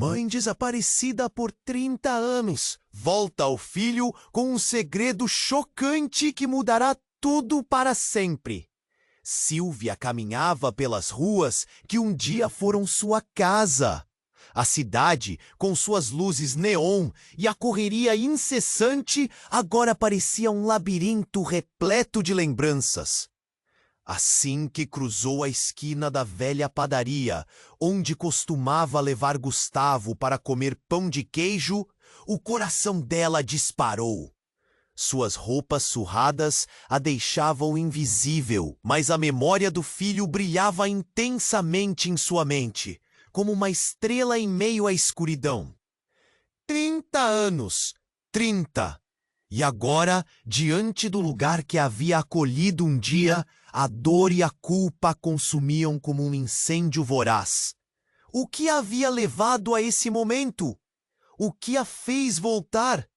Mãe desaparecida por 30 anos. Volta ao filho com um segredo chocante que mudará tudo para sempre. Silvia caminhava pelas ruas que um dia foram sua casa. A cidade, com suas luzes neon e a correria incessante, agora parecia um labirinto repleto de lembranças. Assim que cruzou a esquina da velha padaria, onde costumava levar Gustavo para comer pão de queijo, o coração dela disparou. Suas roupas surradas a deixavam invisível, mas a memória do filho brilhava intensamente em sua mente, como uma estrela em meio à escuridão. 30 anos! 30! E agora, diante do lugar que havia acolhido um dia, a dor e a culpa a consumiam como um incêndio voraz. O que a havia levado a esse momento? O que a fez voltar?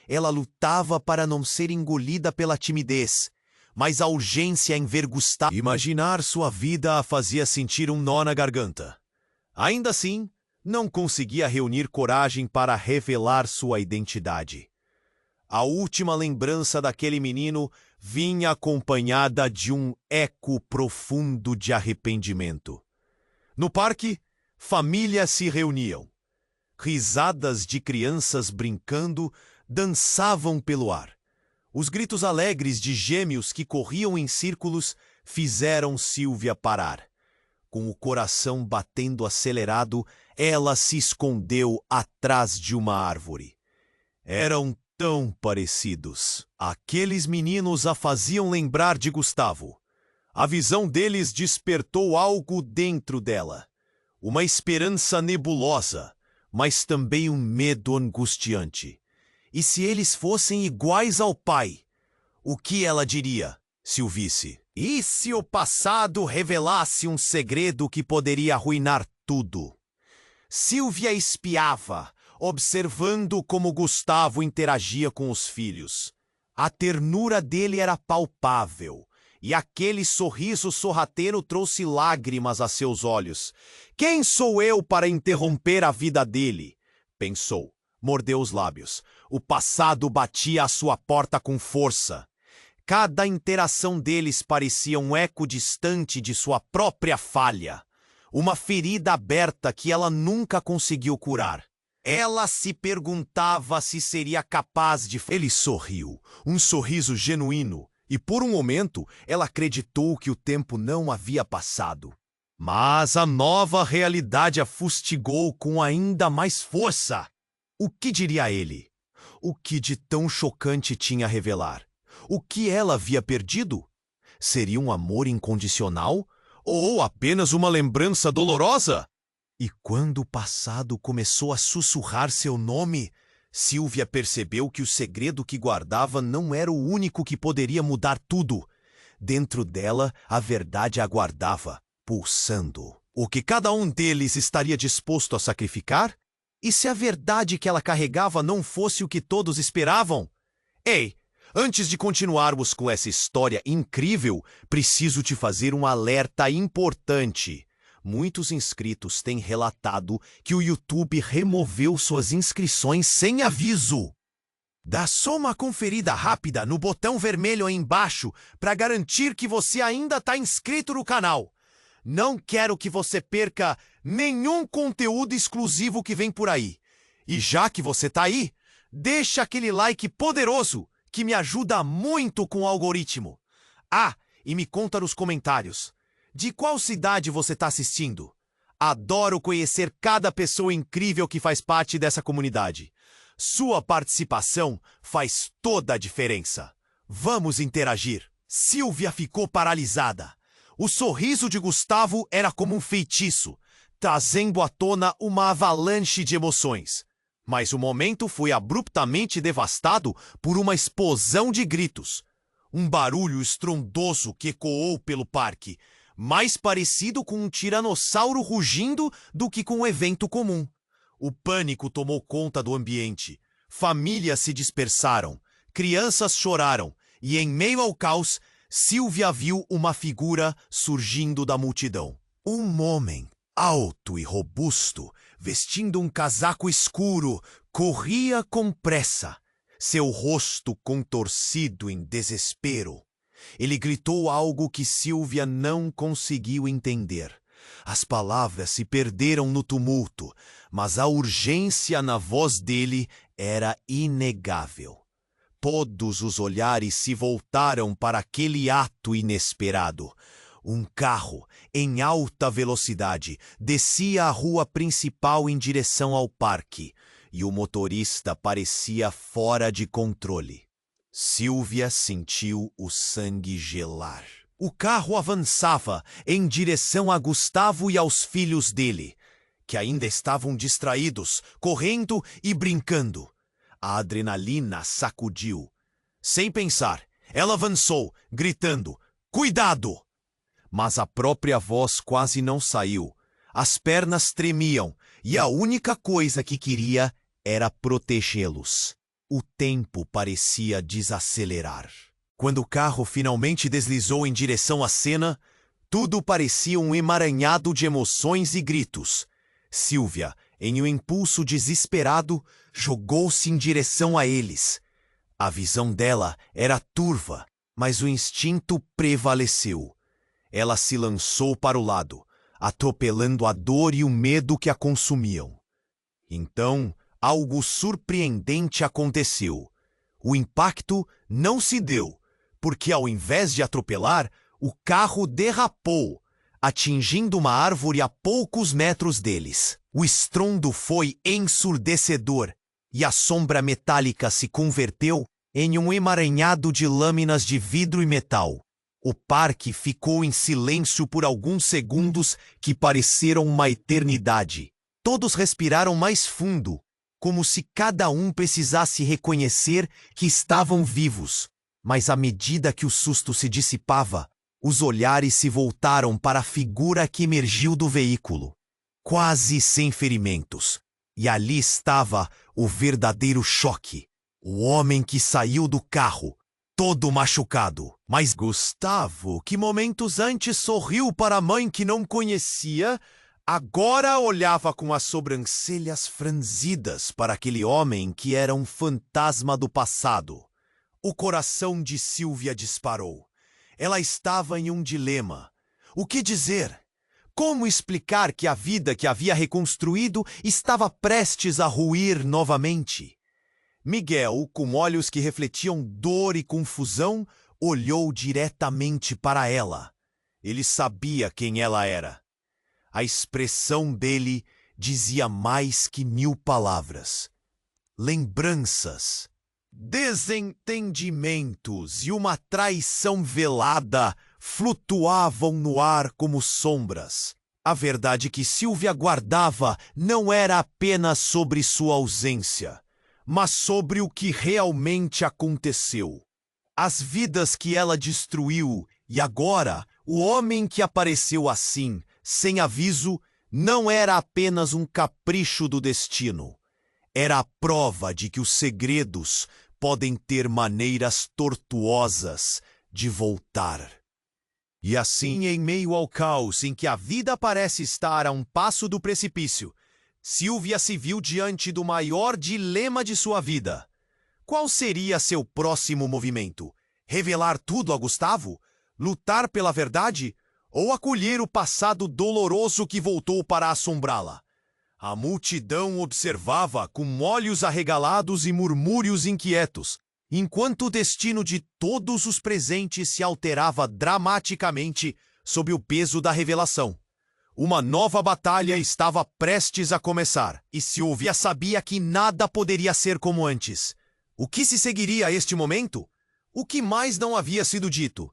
Ela lutava para não ser engolida pela timidez, mas a urgência em ver Gustavo... Imaginar sua vida a fazia sentir um nó na garganta. Ainda assim, não conseguia reunir coragem para revelar sua identidade. A última lembrança daquele menino vinha acompanhada de um eco profundo de arrependimento. No parque, famílias se reuniam. Risadas de crianças brincando dançavam pelo ar. Os gritos alegres de gêmeos que corriam em círculos fizeram Silvia parar. Com o coração batendo acelerado, ela se escondeu atrás de uma árvore. Eram tão parecidos. Aqueles meninos a faziam lembrar de Gustavo. A visão deles despertou algo dentro dela. Uma esperança nebulosa, mas também um medo angustiante. E se eles fossem iguais ao pai? O que ela diria, se o visse? E se o passado revelasse um segredo que poderia arruinar tudo? Silvia espiava, observando como Gustavo interagia com os filhos. A ternura dele era palpável, e aquele sorriso sorrateiro trouxe lágrimas a seus olhos. Quem sou eu para interromper a vida dele? Pensou, mordeu os lábios. O passado batia à sua porta com força. Cada interação deles parecia um eco distante de sua própria falha. Uma ferida aberta que ela nunca conseguiu curar. Ela se perguntava se seria capaz de... Ele sorriu, um sorriso genuíno, e por um momento ela acreditou que o tempo não havia passado. Mas a nova realidade a fustigou com ainda mais força. O que diria ele? O que de tão chocante tinha a revelar? O que ela havia perdido? Seria um amor incondicional? Ou apenas uma lembrança dolorosa? E quando o passado começou a sussurrar seu nome, Silvia percebeu que o segredo que guardava não era o único que poderia mudar tudo. Dentro dela, a verdade aguardava, pulsando. O que cada um deles estaria disposto a sacrificar? E se a verdade que ela carregava não fosse o que todos esperavam? Ei, antes de continuarmos com essa história incrível, preciso te fazer um alerta importante. Muitos inscritos têm relatado que o YouTube removeu suas inscrições sem aviso. Dá só uma conferida rápida no botão vermelho aí embaixo para garantir que você ainda está inscrito no canal. Não quero que você perca nenhum conteúdo exclusivo que vem por aí. E já que você está aí, deixa aquele like poderoso que me ajuda muito com o algoritmo. Ah, e me conta nos comentários. De qual cidade você está assistindo? Adoro conhecer cada pessoa incrível que faz parte dessa comunidade. Sua participação faz toda a diferença. Vamos interagir. Silvia ficou paralisada. O sorriso de Gustavo era como um feitiço, trazendo à tona uma avalanche de emoções. Mas o momento foi abruptamente devastado por uma explosão de gritos. Um barulho estrondoso que ecoou pelo parque, mais parecido com um tiranossauro rugindo do que com um evento comum. O pânico tomou conta do ambiente. Famílias se dispersaram, crianças choraram, e em meio ao caos, Silvia viu uma figura surgindo da multidão. Um homem, alto e robusto, vestindo um casaco escuro, corria com pressa, seu rosto contorcido em desespero. Ele gritou algo que Silvia não conseguiu entender. As palavras se perderam no tumulto, mas a urgência na voz dele era inegável. Todos os olhares se voltaram para aquele ato inesperado. Um carro, em alta velocidade, descia a rua principal em direção ao parque, e o motorista parecia fora de controle. Silvia sentiu o sangue gelar. O carro avançava em direção a Gustavo e aos filhos dele, que ainda estavam distraídos, correndo e brincando. A adrenalina sacudiu. Sem pensar, ela avançou, gritando: "Cuidado!" Mas a própria voz quase não saiu. As pernas tremiam e a única coisa que queria era protegê-los. O tempo parecia desacelerar. Quando o carro finalmente deslizou em direção à cena, tudo parecia um emaranhado de emoções e gritos. Silvia, em um impulso desesperado, jogou-se em direção a eles. A visão dela era turva, mas o instinto prevaleceu. Ela se lançou para o lado, atropelando a dor e o medo que a consumiam. Então, algo surpreendente aconteceu. O impacto não se deu, porque ao invés de atropelar, o carro derrapou, atingindo uma árvore a poucos metros deles. O estrondo foi ensurdecedor e a sombra metálica se converteu em um emaranhado de lâminas de vidro e metal. O parque ficou em silêncio por alguns segundos que pareceram uma eternidade. Todos respiraram mais fundo, como se cada um precisasse reconhecer que estavam vivos. Mas à medida que o susto se dissipava, os olhares se voltaram para a figura que emergiu do veículo, quase sem ferimentos. E ali estava o verdadeiro choque. O homem que saiu do carro, todo machucado. Mas Gustavo, que momentos antes sorriu para a mãe que não conhecia, agora olhava com as sobrancelhas franzidas para aquele homem que era um fantasma do passado. O coração de Silvia disparou. Ela estava em um dilema. O que dizer? Como explicar que a vida que havia reconstruído estava prestes a ruir novamente? Miguel, com olhos que refletiam dor e confusão, olhou diretamente para ela. Ele sabia quem ela era. A expressão dele dizia mais que 1000 palavras. Lembranças, desentendimentos e uma traição velada flutuavam no ar como sombras. A verdade que Silvia guardava não era apenas sobre sua ausência, mas sobre o que realmente aconteceu. As vidas que ela destruiu e agora o homem que apareceu assim, sem aviso, não era apenas um capricho do destino. Era a prova de que os segredos podem ter maneiras tortuosas de voltar. E assim, em meio ao caos em que a vida parece estar a um passo do precipício, Silvia se viu diante do maior dilema de sua vida. Qual seria seu próximo movimento? Revelar tudo a Gustavo? Lutar pela verdade? Ou acolher o passado doloroso que voltou para assombrá-la? A multidão observava com olhos arregalados e murmúrios inquietos, enquanto o destino de todos os presentes se alterava dramaticamente sob o peso da revelação. Uma nova batalha estava prestes a começar, e Silvia sabia que nada poderia ser como antes. O que se seguiria a este momento? O que mais não havia sido dito?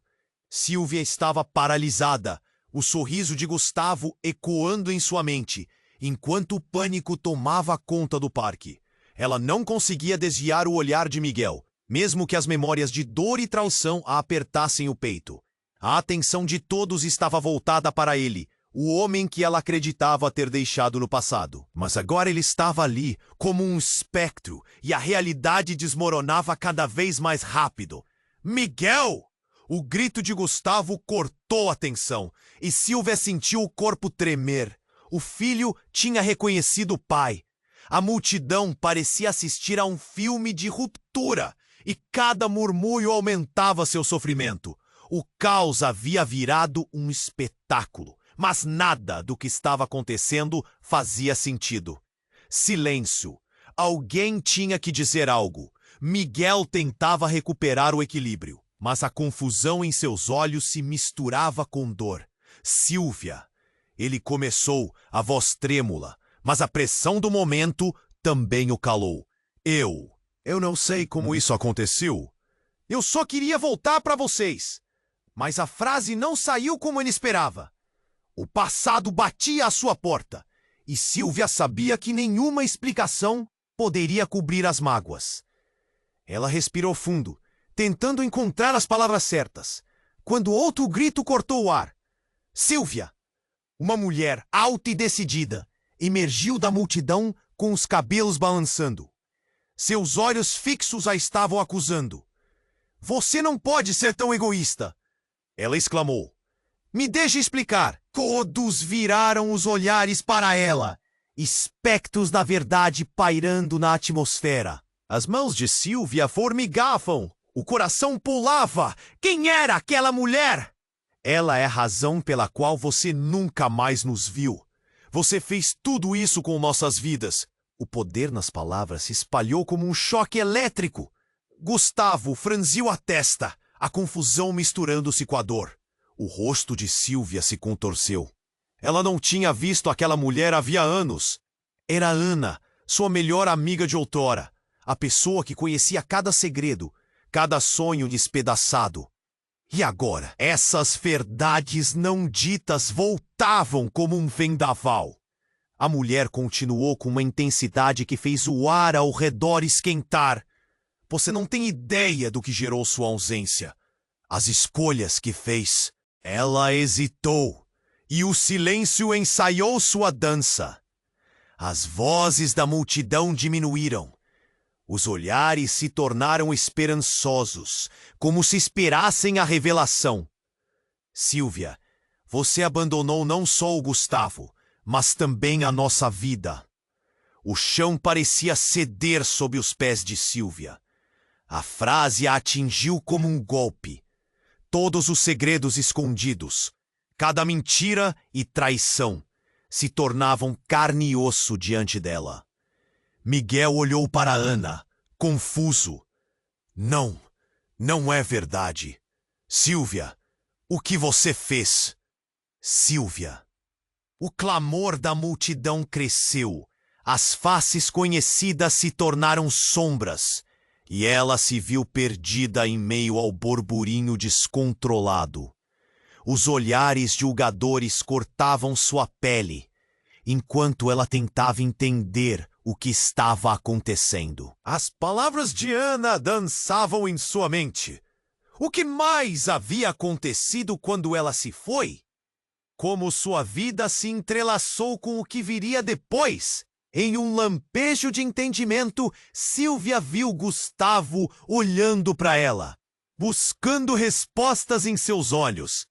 Silvia estava paralisada, o sorriso de Gustavo ecoando em sua mente, enquanto o pânico tomava conta do parque. Ela não conseguia desviar o olhar de Miguel, mesmo que as memórias de dor e traição a apertassem o peito. A atenção de todos estava voltada para ele, o homem que ela acreditava ter deixado no passado. Mas agora ele estava ali, como um espectro, e a realidade desmoronava cada vez mais rápido. Miguel! O grito de Gustavo cortou a tensão, e Silvia sentiu o corpo tremer. O filho tinha reconhecido o pai. A multidão parecia assistir a um filme de ruptura, e cada murmúrio aumentava seu sofrimento. O caos havia virado um espetáculo, mas nada do que estava acontecendo fazia sentido. Silêncio. Alguém tinha que dizer algo. Miguel tentava recuperar o equilíbrio, mas a confusão em seus olhos se misturava com dor. Silvia. Ele começou, a voz trêmula, mas a pressão do momento também o calou. Eu não sei como isso aconteceu. Eu só queria voltar para vocês. Mas a frase não saiu como ele esperava. O passado batia à sua porta, e Silvia sabia que nenhuma explicação poderia cobrir as mágoas. Ela respirou fundo, tentando encontrar as palavras certas, quando outro grito cortou o ar. Silvia! Uma mulher alta e decidida emergiu da multidão com os cabelos balançando. Seus olhos fixos a estavam acusando. Você não pode ser tão egoísta! Ela exclamou. Me deixe explicar. Todos viraram os olhares para ela, espectros da verdade pairando na atmosfera. As mãos de Silvia formigavam, o coração pulava. Quem era aquela mulher? Ela é a razão pela qual você nunca mais nos viu. Você fez tudo isso com nossas vidas. O poder nas palavras se espalhou como um choque elétrico. Gustavo franziu a testa, a confusão misturando-se com a dor. O rosto de Silvia se contorceu. Ela não tinha visto aquela mulher havia anos. Era Ana, sua melhor amiga de outrora, a pessoa que conhecia cada segredo, cada sonho despedaçado. E agora, essas verdades não ditas voltavam como um vendaval. A mulher continuou com uma intensidade que fez o ar ao redor esquentar. Você não tem ideia do que gerou sua ausência. As escolhas que fez. Ela hesitou, e o silêncio ensaiou sua dança. As vozes da multidão diminuíram. Os olhares se tornaram esperançosos, como se esperassem a revelação. Silvia, você abandonou não só o Gustavo, mas também a nossa vida. O chão parecia ceder sob os pés de Silvia. A frase a atingiu como um golpe. Todos os segredos escondidos, cada mentira e traição, se tornavam carne e osso diante dela. Miguel olhou para Ana, confuso. Não é verdade. Silvia, o que você fez? Silvia. O clamor da multidão cresceu. As faces conhecidas se tornaram sombras, e ela se viu perdida em meio ao burburinho descontrolado. Os olhares julgadores cortavam sua pele, enquanto ela tentava entender o que estava acontecendo. As palavras de Ana dançavam em sua mente. O que mais havia acontecido quando ela se foi? Como sua vida se entrelaçou com o que viria depois? Em um lampejo de entendimento, Silvia viu Gustavo olhando para ela, buscando respostas em seus olhos.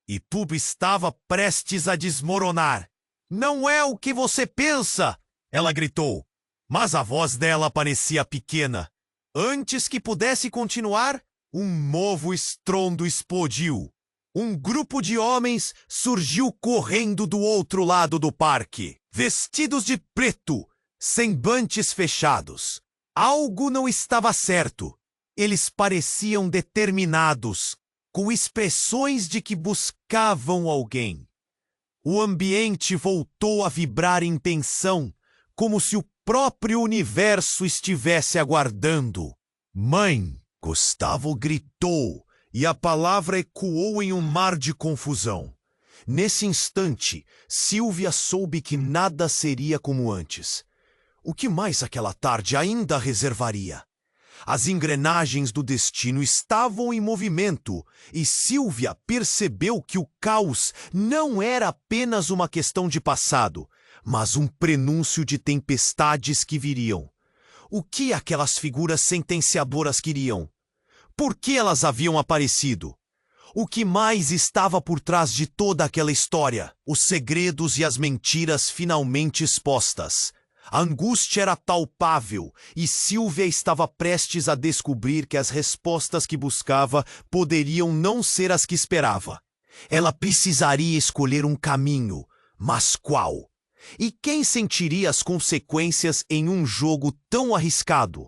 E tudo estava prestes a desmoronar. Não é o que você pensa! Ela gritou, mas a voz dela parecia pequena. Antes que pudesse continuar, um novo estrondo explodiu. Um grupo de homens surgiu correndo do outro lado do parque, vestidos de preto, semblantes fechados. Algo não estava certo. Eles pareciam determinados, com expressões de que buscavam alguém. O ambiente voltou a vibrar em tensão, como se o próprio universo estivesse aguardando. Mãe! Gustavo gritou, e a palavra ecoou em um mar de confusão. Nesse instante, Silvia soube que nada seria como antes. O que mais aquela tarde ainda reservaria? As engrenagens do destino estavam em movimento, e Silvia percebeu que o caos não era apenas uma questão de passado, mas um prenúncio de tempestades que viriam. O que aquelas figuras sentenciadoras queriam? Por que elas haviam aparecido? O que mais estava por trás de toda aquela história? Os segredos e as mentiras finalmente expostas. A angústia era palpável e Silvia estava prestes a descobrir que as respostas que buscava poderiam não ser as que esperava. Ela precisaria escolher um caminho, mas qual? E quem sentiria as consequências em um jogo tão arriscado?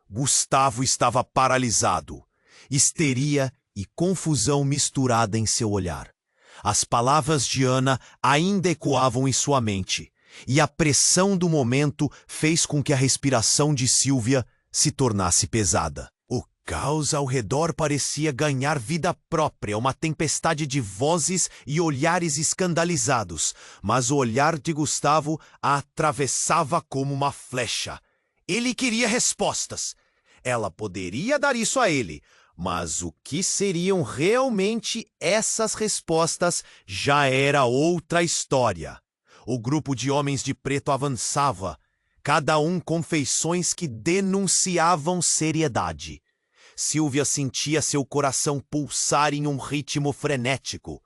Gustavo estava paralisado. Histeria e confusão misturada em seu olhar. As palavras de Ana ainda ecoavam em sua mente, e a pressão do momento fez com que a respiração de Silvia se tornasse pesada. O caos ao redor parecia ganhar vida própria, uma tempestade de vozes e olhares escandalizados, mas o olhar de Gustavo a atravessava como uma flecha. Ele queria respostas. Ela poderia dar isso a ele, mas o que seriam realmente essas respostas já era outra história. O grupo de homens de preto avançava, cada um com feições que denunciavam seriedade. Silvia sentia seu coração pulsar em um ritmo frenético.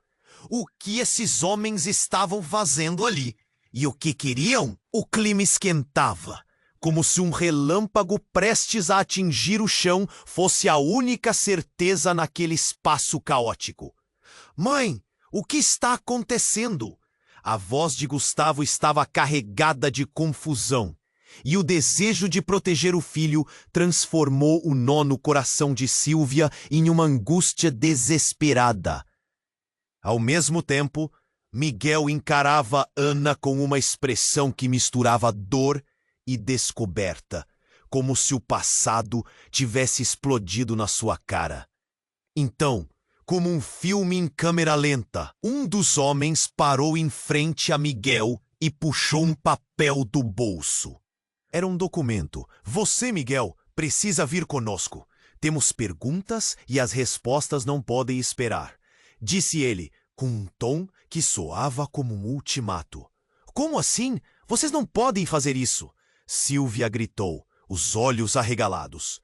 O que esses homens estavam fazendo ali? E o que queriam? O clima esquentava, como se um relâmpago prestes a atingir o chão fosse a única certeza naquele espaço caótico. Mãe, o que está acontecendo? A voz de Gustavo estava carregada de confusão, e o desejo de proteger o filho transformou o nó no coração de Silvia em uma angústia desesperada. Ao mesmo tempo, Miguel encarava Ana com uma expressão que misturava dor e descoberta, como se o passado tivesse explodido na sua cara. Então, como um filme em câmera lenta, um dos homens parou em frente a Miguel e puxou um papel do bolso. Era um documento. Você, Miguel, precisa vir conosco. Temos perguntas e as respostas não podem esperar, disse ele, com um tom que soava como um ultimato. Como assim? Vocês não podem fazer isso! Silvia gritou, os olhos arregalados.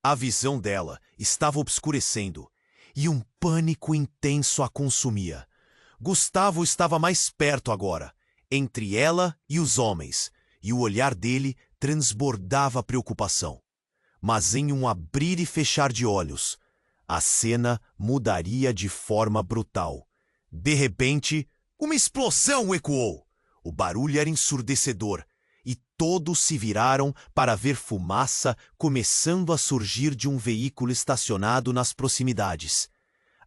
A visão dela estava obscurecendo, e um pânico intenso a consumia. Gustavo estava mais perto agora, entre ela e os homens, e o olhar dele transbordava preocupação. Mas em um abrir e fechar de olhos, a cena mudaria de forma brutal. De repente, uma explosão ecoou. O barulho era ensurdecedor, e todos se viraram para ver fumaça começando a surgir de um veículo estacionado nas proximidades.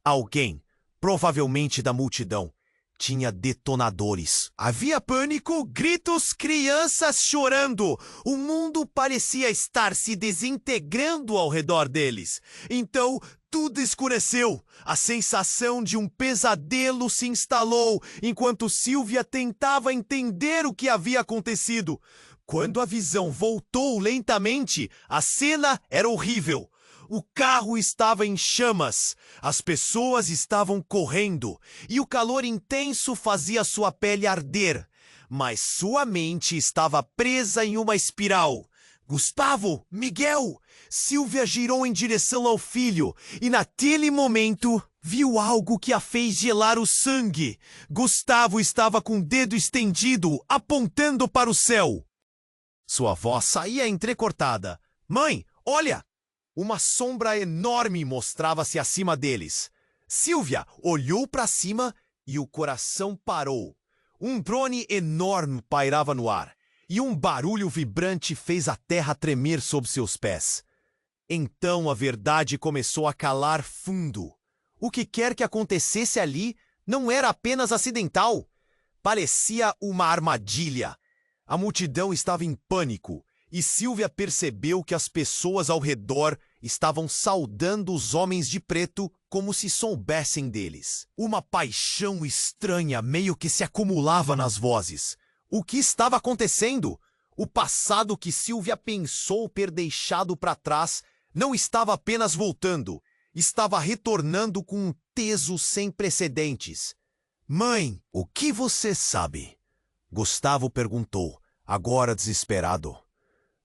Alguém, provavelmente da multidão, tinha detonadores. Havia pânico, gritos, crianças chorando. O mundo parecia estar se desintegrando ao redor deles. Então, tudo escureceu. A sensação de um pesadelo se instalou, enquanto Silvia tentava entender o que havia acontecido. Quando a visão voltou lentamente, a cena era horrível. O carro estava em chamas, as pessoas estavam correndo, e o calor intenso fazia sua pele arder. Mas sua mente estava presa em uma espiral. Gustavo, Miguel! Silvia girou em direção ao filho, e naquele momento viu algo que a fez gelar o sangue. Gustavo estava com o dedo estendido, apontando para o céu. Sua voz saía entrecortada. Mãe, olha! Uma sombra enorme mostrava-se acima deles. Silvia olhou para cima e o coração parou. Um drone enorme pairava no ar, e um barulho vibrante fez a terra tremer sob seus pés. Então a verdade começou a calar fundo. O que quer que acontecesse ali não era apenas acidental. Parecia uma armadilha. A multidão estava em pânico, e Silvia percebeu que as pessoas ao redor estavam saudando os homens de preto como se soubessem deles. Uma paixão estranha meio que se acumulava nas vozes. O que estava acontecendo? O passado que Silvia pensou ter deixado para trás não estava apenas voltando, estava retornando com um peso sem precedentes. Mãe, o que você sabe? Gustavo perguntou, agora desesperado.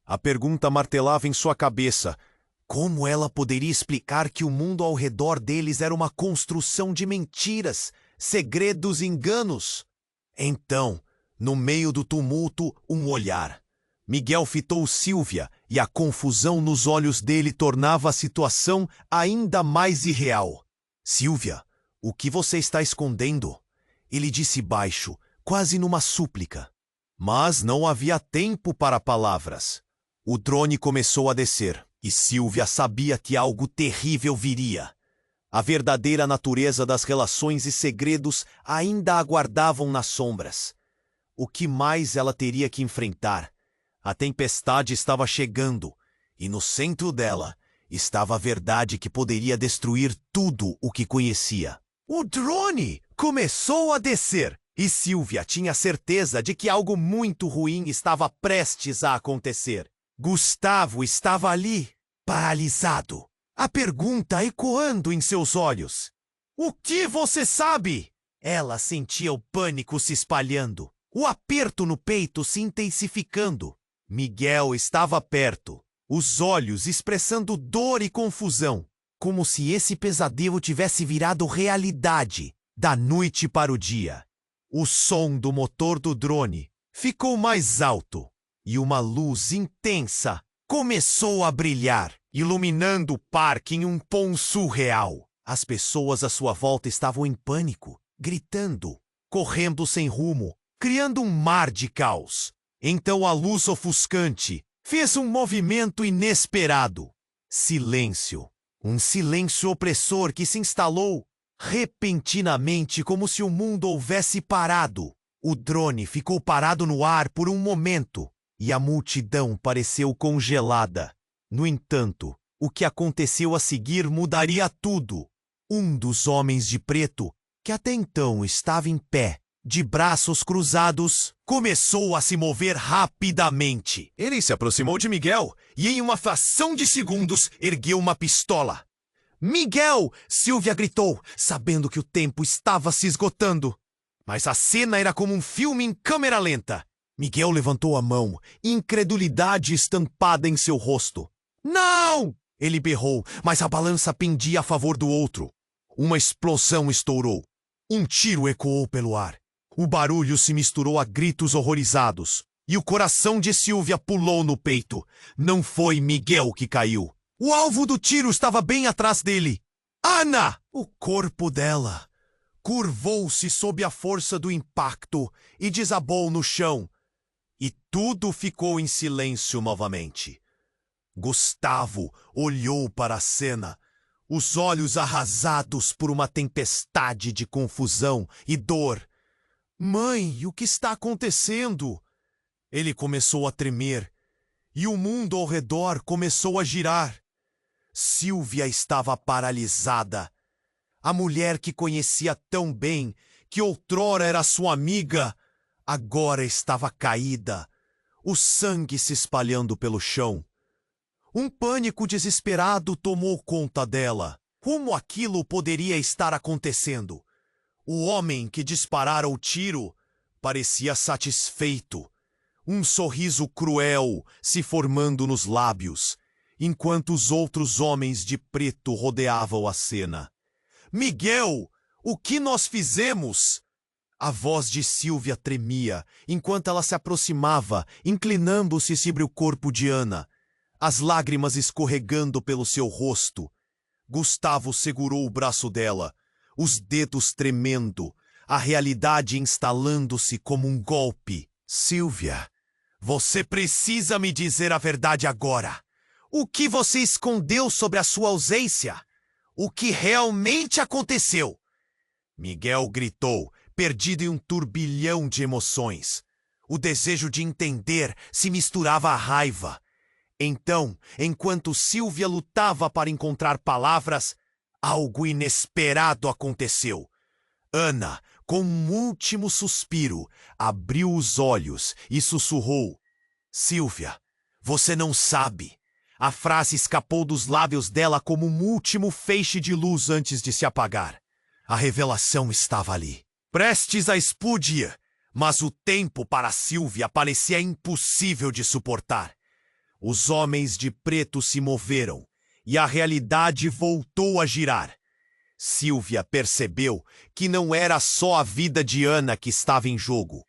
A pergunta martelava em sua cabeça, Como ela poderia explicar que o mundo ao redor deles era uma construção de mentiras, segredos e enganos? Então, no meio do tumulto, um olhar. Miguel fitou Sílvia e a confusão nos olhos dele tornava a situação ainda mais irreal. Sílvia, o que você está escondendo? Ele disse baixo, quase numa súplica. Mas não havia tempo para palavras. O drone começou a descer, e Sílvia sabia que algo terrível viria. A verdadeira natureza das relações e segredos ainda aguardavam nas sombras. O que mais ela teria que enfrentar? A tempestade estava chegando, e no centro dela estava a verdade que poderia destruir tudo o que conhecia. O drone começou a descer, e Sílvia tinha certeza de que algo muito ruim estava prestes a acontecer. Gustavo estava ali, paralisado, a pergunta ecoando em seus olhos. O que você sabe? Ela sentia o pânico se espalhando, o aperto no peito se intensificando. Miguel estava perto, os olhos expressando dor e confusão, como se esse pesadelo tivesse virado realidade, da noite para o dia. O som do motor do drone ficou mais alto e uma luz intensa começou a brilhar, iluminando o parque em um tom surreal. As pessoas à sua volta estavam em pânico, gritando, correndo sem rumo, criando um mar de caos. Então a luz ofuscante fez um movimento inesperado. Silêncio. Um silêncio opressor que se instalou repentinamente, como se o mundo houvesse parado. O drone ficou parado no ar por um momento e a multidão pareceu congelada. No entanto, o que aconteceu a seguir mudaria tudo. Um dos homens de preto, que até então estava em pé, de braços cruzados, começou a se mover rapidamente. Ele se aproximou de Miguel e, em uma fração de segundos, ergueu uma pistola. Miguel! Sílvia gritou, sabendo que o tempo estava se esgotando. Mas a cena era como um filme em câmera lenta. Miguel levantou a mão, incredulidade estampada em seu rosto. Não! Ele berrou, mas a balança pendia a favor do outro. Uma explosão estourou. Um tiro ecoou pelo ar. O barulho se misturou a gritos horrorizados. E o coração de Sílvia pulou no peito. Não foi Miguel que caiu. O alvo do tiro estava bem atrás dele. Ana! O corpo dela curvou-se sob a força do impacto e desabou no chão. E tudo ficou em silêncio novamente. Gustavo olhou para a cena, os olhos arrasados por uma tempestade de confusão e dor. Mãe, o que está acontecendo? Ele começou a tremer e o mundo ao redor começou a girar. Sílvia estava paralisada. A mulher que conhecia tão bem, que outrora era sua amiga, agora estava caída, o sangue se espalhando pelo chão. Um pânico desesperado tomou conta dela. Como aquilo poderia estar acontecendo? O homem que disparara o tiro parecia satisfeito. Um sorriso cruel se formando nos lábios, enquanto os outros homens de preto rodeavam a cena. Miguel, o que nós fizemos? A voz de Sílvia tremia, enquanto ela se aproximava, inclinando-se sobre o corpo de Ana, as lágrimas escorregando pelo seu rosto. Gustavo segurou o braço dela, os dedos tremendo, a realidade instalando-se como um golpe. Sílvia, você precisa me dizer a verdade agora. O que você escondeu sobre a sua ausência? O que realmente aconteceu? Miguel gritou, perdido em um turbilhão de emoções. O desejo de entender se misturava à raiva. Então, enquanto Sílvia lutava para encontrar palavras, algo inesperado aconteceu. Ana, com um último suspiro, abriu os olhos e sussurrou. Sílvia, você não sabe. A frase escapou dos lábios dela como um último feixe de luz antes de se apagar. A revelação estava ali, prestes a explodir, mas o tempo para Sílvia parecia impossível de suportar. Os homens de preto se moveram, e a realidade voltou a girar. Silvia percebeu que não era só a vida de Ana que estava em jogo.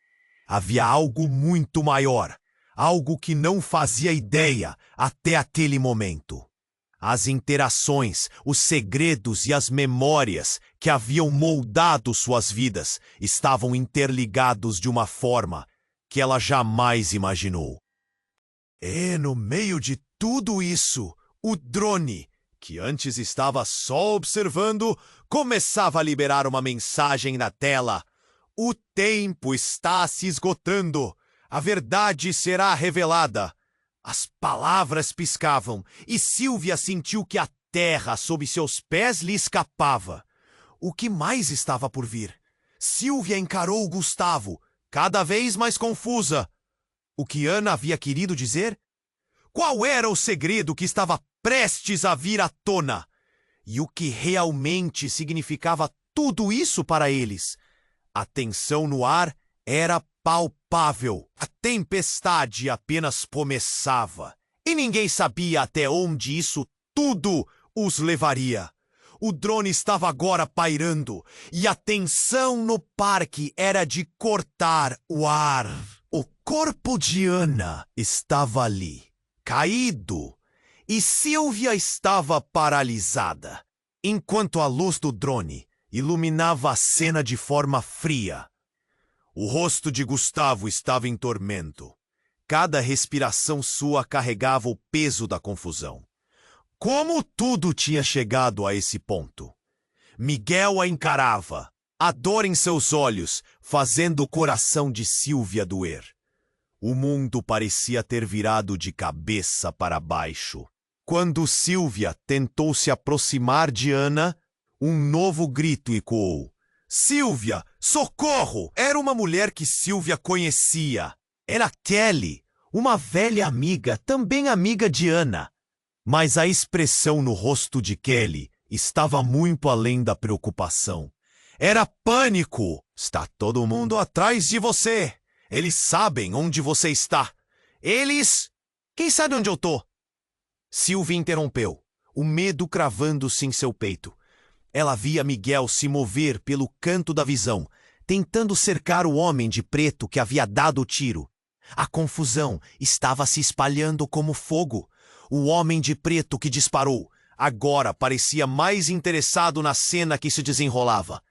Havia algo muito maior, algo que não fazia ideia até aquele momento. As interações, os segredos e as memórias que haviam moldado suas vidas estavam interligados de uma forma que ela jamais imaginou. E no meio de tudo isso, o drone, que antes estava só observando, começava a liberar uma mensagem na tela. O tempo está se esgotando. A verdade será revelada. As palavras piscavam e Silvia sentiu que a terra sob seus pés lhe escapava. O que mais estava por vir? Silvia encarou Gustavo, cada vez mais confusa. O que Ana havia querido dizer? Qual era o segredo que estava prestes a vir à tona? E o que realmente significava tudo isso para eles? A tensão no ar era palpável. A tempestade apenas começava. E ninguém sabia até onde isso tudo os levaria. O drone estava agora pairando, e a tensão no parque era de cortar o ar. O corpo de Ana estava ali, caído, e Silvia estava paralisada, enquanto a luz do drone iluminava a cena de forma fria. O rosto de Gustavo estava em tormento. Cada respiração sua carregava o peso da confusão. Como tudo tinha chegado a esse ponto? Miguel a encarava, a dor em seus olhos, fazendo o coração de Silvia doer. O mundo parecia ter virado de cabeça para baixo. Quando Silvia tentou se aproximar de Ana, um novo grito ecoou. Silvia, socorro! Era uma mulher que Silvia conhecia. Era Kelly, uma velha amiga, também amiga de Ana. Mas a expressão no rosto de Kelly estava muito além da preocupação. Era pânico. Está todo mundo atrás de você. Eles sabem onde você está. Eles... Quem sabe onde eu tô? Silvia interrompeu, o medo cravando-se em seu peito. Ela via Miguel se mover pelo canto da visão, tentando cercar o homem de preto que havia dado o tiro. A confusão estava se espalhando como fogo. O homem de preto que disparou agora parecia mais interessado na cena que se desenrolava.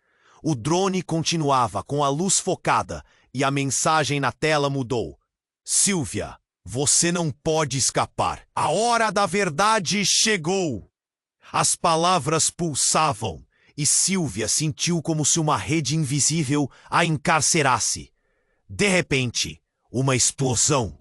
O drone continuava com a luz focada e a mensagem na tela mudou. Silvia, você não pode escapar. A hora da verdade chegou. As palavras pulsavam e Silvia sentiu como se uma rede invisível a encarcerasse. De repente, uma explosão.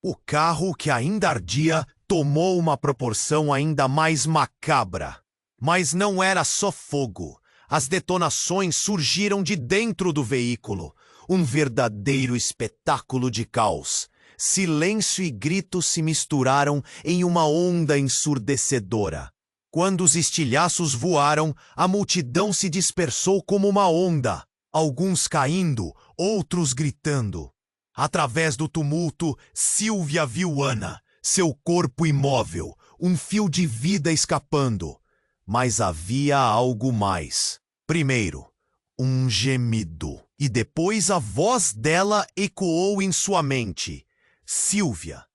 O carro, que ainda ardia, tomou uma proporção ainda mais macabra. Mas não era só fogo. As detonações surgiram de dentro do veículo. Um verdadeiro espetáculo de caos. Silêncio e gritos se misturaram em uma onda ensurdecedora. Quando os estilhaços voaram, a multidão se dispersou como uma onda. Alguns caindo, outros gritando. Através do tumulto, Silvia viu Ana, seu corpo imóvel, um fio de vida escapando. Mas havia algo mais. Primeiro, um gemido. E depois a voz dela ecoou em sua mente. Silvia,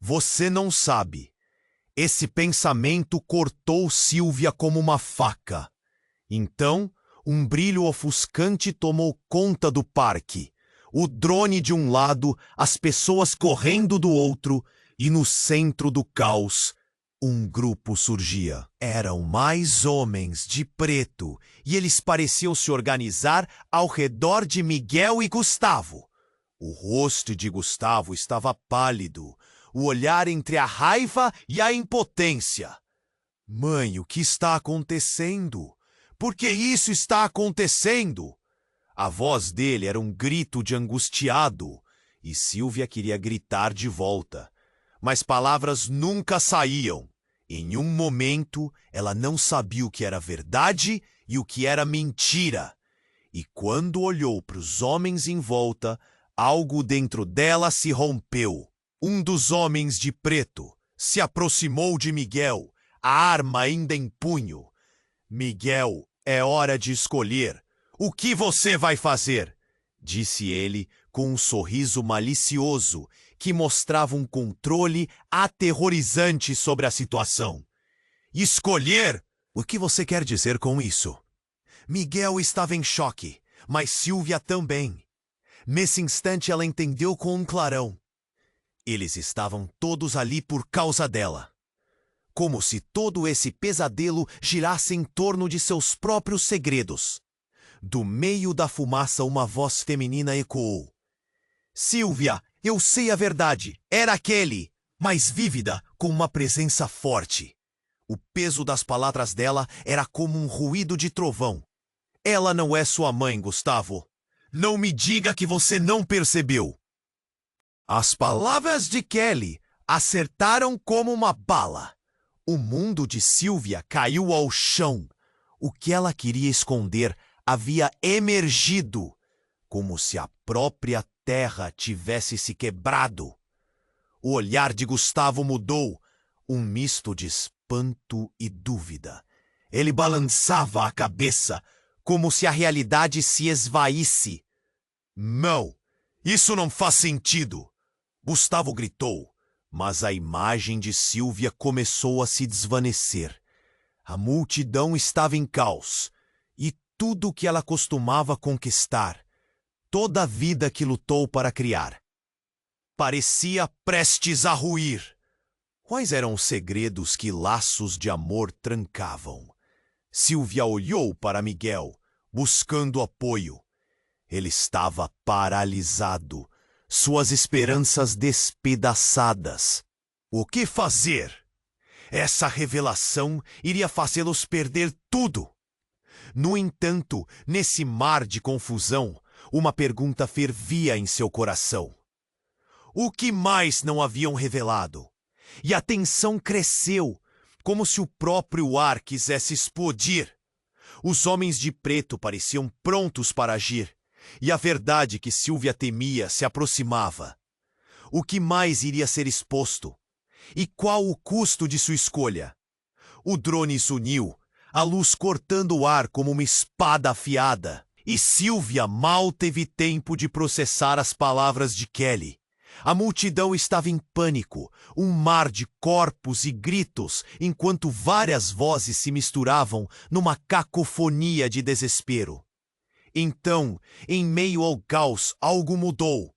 você não sabe. Esse pensamento cortou Silvia como uma faca. Então, um brilho ofuscante tomou conta do parque. O drone de um lado, as pessoas correndo do outro, e no centro do caos, um grupo surgia. Eram mais homens de preto, e eles pareciam se organizar ao redor de Miguel e Gustavo. O rosto de Gustavo estava pálido, o olhar entre a raiva e a impotência. Mãe, o que está acontecendo? Por que isso está acontecendo? A voz dele era um grito de angustiado, e Silvia queria gritar de volta. Mas palavras nunca saíam. Em um momento, ela não sabia o que era verdade e o que era mentira. E quando olhou para os homens em volta, algo dentro dela se rompeu. Um dos homens de preto, Se aproximou de Miguel, a arma ainda em punho. Miguel, é hora de escolher. O que você vai fazer? Disse ele com um sorriso malicioso que mostrava um controle aterrorizante sobre a situação. Escolher? O que você quer dizer com isso? Miguel estava em choque, mas Silvia também. Nesse instante ela entendeu com um clarão. Eles estavam todos ali por causa dela. Como se todo esse pesadelo girasse em torno de seus próprios segredos. Do meio da fumaça uma voz feminina ecoou. Silvia, eu sei a verdade. Era aquele, mais vívida, com uma presença forte. O peso das palavras dela era como um ruído de trovão. Ela não é sua mãe, Gustavo. Não me diga que você não percebeu. As palavras de Kelly acertaram como uma bala. O mundo de Silvia caiu ao chão. O que ela queria esconder havia emergido, como se a própria terra tivesse se quebrado. O olhar de Gustavo mudou, um misto de espanto e dúvida. Ele balançava a cabeça, como se a realidade se esvaísse. Não, isso não faz sentido! Gustavo gritou, mas a imagem de Silvia começou a se desvanecer. A multidão estava em caos, e tudo que ela costumava conquistar, toda a vida que lutou para criar, parecia prestes a ruir. Quais eram os segredos que laços de amor trancavam? Silvia olhou para Miguel, buscando apoio. Ele estava paralisado, suas esperanças despedaçadas. O que fazer? Essa revelação iria fazê-los perder tudo. No entanto, nesse mar de confusão, uma pergunta fervia em seu coração. O que mais não haviam revelado? E a tensão cresceu, como se o próprio ar quisesse explodir. Os homens de preto pareciam prontos para agir, e a verdade que Silvia temia se aproximava. O que mais iria ser exposto? E qual o custo de sua escolha? O drone zuniu, a luz cortando o ar como uma espada afiada, e Silvia mal teve tempo de processar as palavras de Kelly. A multidão estava em pânico, um mar de corpos e gritos, enquanto várias vozes se misturavam numa cacofonia de desespero. Então, em meio ao caos, algo mudou.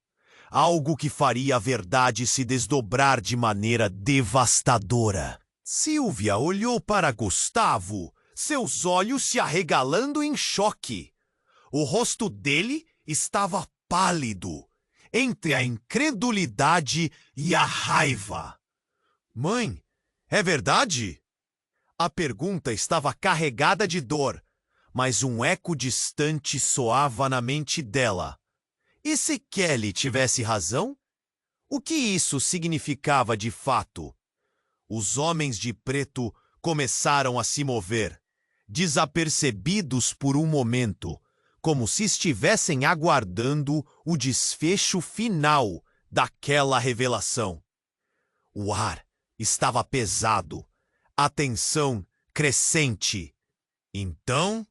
Algo que faria a verdade se desdobrar de maneira devastadora. Silvia olhou para Gustavo, seus olhos se arregalando em choque. O rosto dele estava pálido, entre a incredulidade e a raiva. Mãe, é verdade? A pergunta estava carregada de dor, mas um eco distante soava na mente dela. E se Kelly tivesse razão? O que isso significava de fato? Os homens de preto começaram a se mover, desapercebidos por um momento, como se estivessem aguardando o desfecho final daquela revelação. O ar estava pesado, a tensão crescente. Então,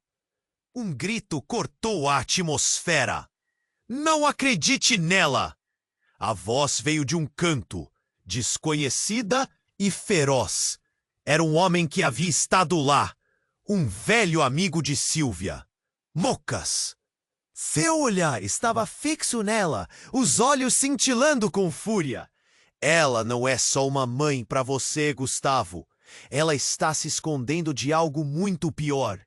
um grito cortou a atmosfera. Não acredite nela! A voz veio de um canto, desconhecida e feroz. Era um homem que havia estado lá, um velho amigo de Silvia. Mocas! Seu olhar estava fixo nela, os olhos cintilando com fúria. Ela não é só uma mãe para você, Gustavo. Ela está se escondendo de algo muito pior.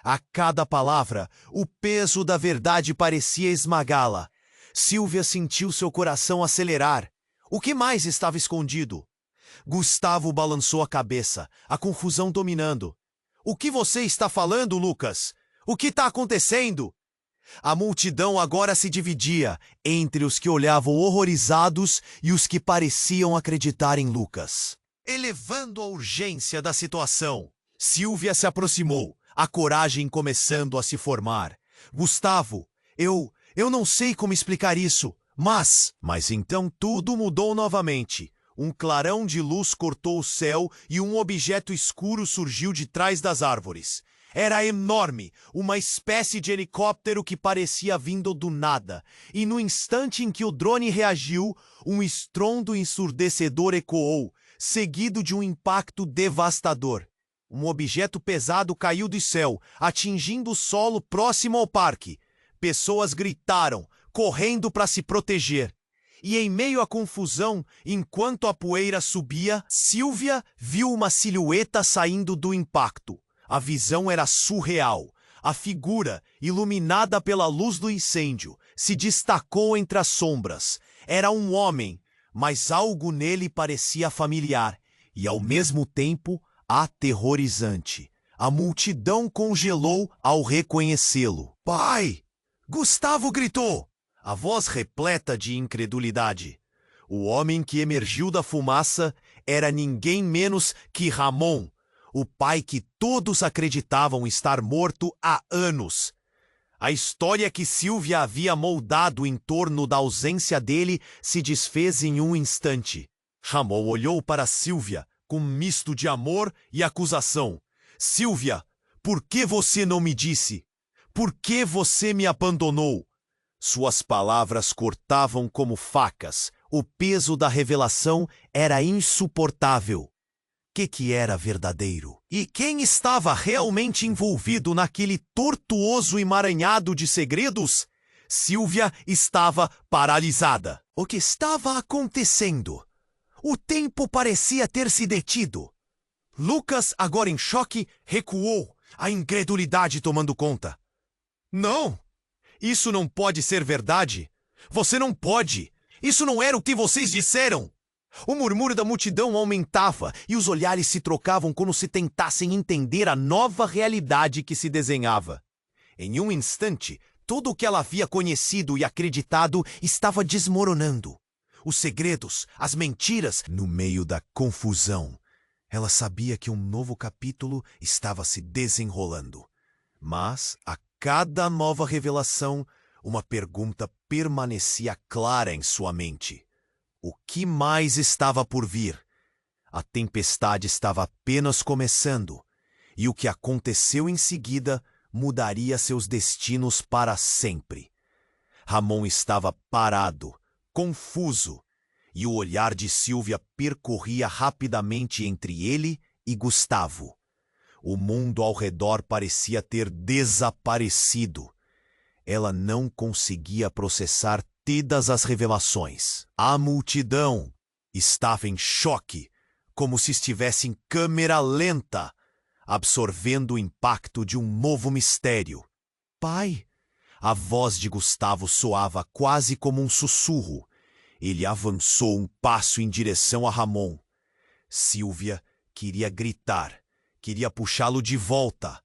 A cada palavra, o peso da verdade parecia esmagá-la. Silvia sentiu seu coração acelerar. O que mais estava escondido? Gustavo balançou a cabeça, a confusão dominando. O que você está falando, Lucas? O que está acontecendo? A multidão agora se dividia entre os que olhavam horrorizados e os que pareciam acreditar em Lucas. Elevando a urgência da situação, Silvia se aproximou, a coragem começando a se formar. Gustavo, eu não sei como explicar isso, mas então tudo mudou novamente. Um clarão de luz cortou o céu e um objeto escuro surgiu de trás das árvores. Era enorme, uma espécie de helicóptero que parecia vindo do nada, e no instante em que o drone reagiu, um estrondo ensurdecedor ecoou, seguido de um impacto devastador. Um objeto pesado caiu do céu, atingindo o solo próximo ao parque. Pessoas gritaram, correndo para se proteger. E em meio à confusão, enquanto a poeira subia, Sylvia viu uma silhueta saindo do impacto. A visão era surreal. A figura, iluminada pela luz do incêndio, se destacou entre as sombras. Era um homem, mas algo nele parecia familiar e, ao mesmo tempo, aterrorizante. A multidão congelou ao reconhecê-lo. "Pai!" Gustavo gritou, a voz repleta de incredulidade. O homem que emergiu da fumaça era ninguém menos que Ramon, o pai que todos acreditavam estar morto há anos. A história que Sylvia havia moldado em torno da ausência dele se desfez em um instante. Ramon olhou para Sylvia com um misto de amor e acusação. "Sylvia, por que você não me disse? Por que você me abandonou?" Suas palavras cortavam como facas. O peso da revelação era insuportável. Que era verdadeiro? E quem estava realmente envolvido naquele tortuoso emaranhado de segredos? Sylvia estava paralisada. O que estava acontecendo? O tempo parecia ter se detido. Lucas, agora em choque, recuou, a incredulidade tomando conta. "Não! Isso não pode ser verdade! Você não pode! Isso não era o que vocês disseram!" O murmúrio da multidão aumentava e os olhares se trocavam como se tentassem entender a nova realidade que se desenhava. Em um instante, tudo o que ela havia conhecido e acreditado estava desmoronando. Os segredos, as mentiras, no meio da confusão. Ela sabia que um novo capítulo estava se desenrolando. Mas, a cada nova revelação, uma pergunta permanecia clara em sua mente. O que mais estava por vir? A tempestade estava apenas começando, e o que aconteceu em seguida mudaria seus destinos para sempre. Ramon estava parado, confuso, e o olhar de Sylvia percorria rapidamente entre ele e Gustavo. O mundo ao redor parecia ter desaparecido. Ela não conseguia processar todas as revelações. A multidão estava em choque, como se estivesse em câmera lenta, absorvendo o impacto de um novo mistério. "Pai!" A voz de Gustavo soava quase como um sussurro. Ele avançou um passo em direção a Ramon. Sylvia queria gritar, queria puxá-lo de volta.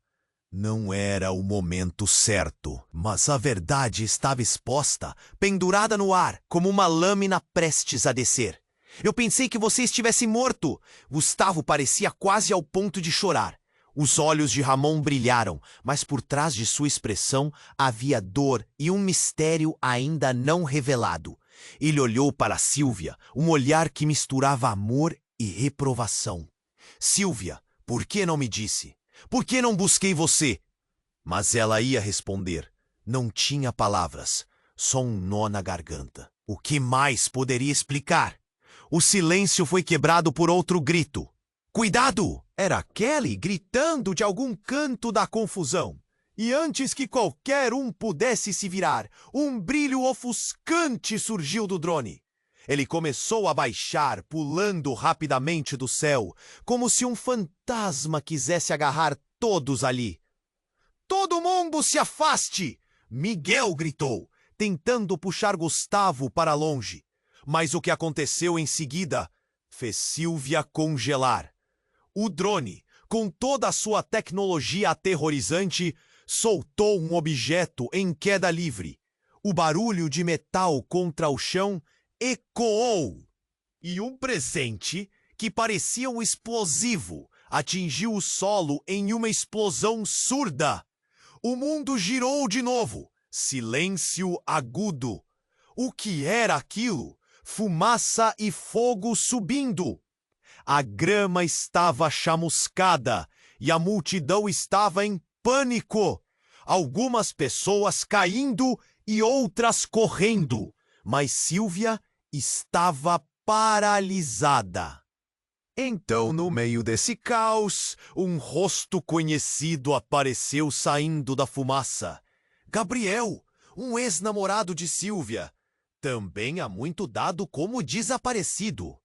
Não era o momento certo, mas a verdade estava exposta, pendurada no ar, como uma lâmina prestes a descer. "Eu pensei que você estivesse morto!" Gustavo parecia quase ao ponto de chorar. Os olhos de Ramon brilharam, mas por trás de sua expressão havia dor e um mistério ainda não revelado. Ele olhou para Sylvia, um olhar que misturava amor e reprovação. "Sylvia, por que não me disse? Por que não busquei você?" Mas ela ia responder. Não tinha palavras, só um nó na garganta. O que mais poderia explicar? O silêncio foi quebrado por outro grito. "Cuidado!" Era Kelly gritando de algum canto da confusão. E antes que qualquer um pudesse se virar, um brilho ofuscante surgiu do drone. Ele começou a baixar, pulando rapidamente do céu, como se um fantasma quisesse agarrar todos ali. "Todo mundo se afaste!" Miguel gritou, tentando puxar Gustavo para longe. Mas o que aconteceu em seguida fez Sylvia congelar. O drone, com toda a sua tecnologia aterrorizante, soltou um objeto em queda livre. O barulho de metal contra o chão ecoou. E um presente, que parecia um explosivo, atingiu o solo em uma explosão surda. O mundo girou de novo. Silêncio agudo. O que era aquilo? fumaça e fogo subindo. A grama estava chamuscada e a multidão estava em pânico. Algumas pessoas caindo e outras correndo, mas Sílvia estava paralisada. Então, no meio desse caos, um rosto conhecido apareceu saindo da fumaça. Gabriel, um ex-namorado de Sílvia, também há muito dado como desaparecido.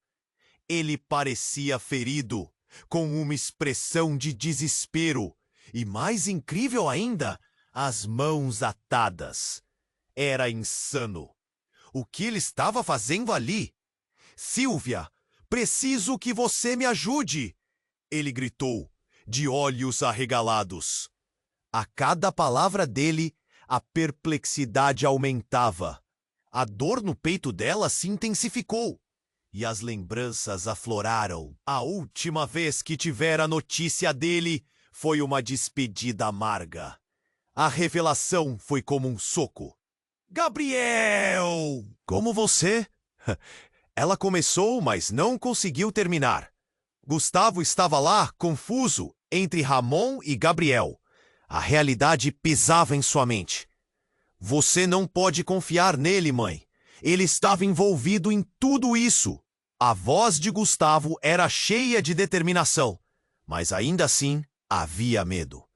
Ele parecia ferido, com uma expressão de desespero, e mais incrível ainda, as mãos atadas. Era insano. O que ele estava fazendo ali? Sílvia, preciso que você me ajude! Ele gritou, de olhos arregalados. A cada palavra dele, a perplexidade aumentava. A dor no peito dela se intensificou. E as lembranças afloraram. A última vez que tivera notícia dele foi uma despedida amarga. A revelação foi como um soco. Gabriel! Como você? Ela começou, mas não conseguiu terminar. Gustavo estava lá, confuso, entre Ramon e Gabriel. A realidade pisava em sua mente. Você não pode confiar nele, mãe. Ele estava envolvido em tudo isso. A voz de Gustavo era cheia de determinação, mas ainda assim havia medo.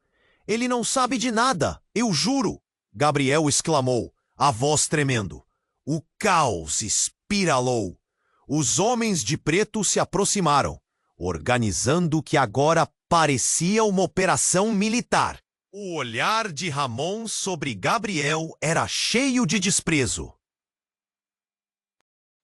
Ele não sabe de nada, eu juro! Gabriel exclamou, a voz tremendo. O caos espiralou. Os homens de preto se aproximaram, organizando o que agora parecia uma operação militar. O olhar de Ramon sobre Gabriel era cheio de desprezo.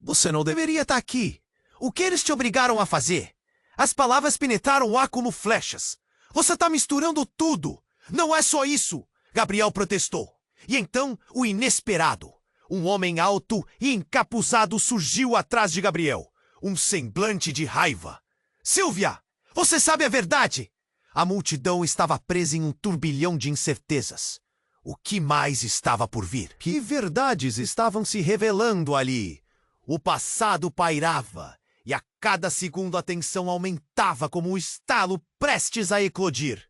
Você não deveria estar aqui. O que eles te obrigaram a fazer? As palavras penetraram o ar como flechas. Você está misturando tudo. Não é só isso, Gabriel protestou. E então, o inesperado. Um homem alto e encapuzado surgiu atrás de Gabriel. Um semblante de raiva. Sílvia, você sabe a verdade? A multidão estava presa em um turbilhão de incertezas. O que mais estava por vir? Que verdades estavam se revelando ali? O passado pairava, e a cada segundo a tensão aumentava como um estalo prestes a eclodir.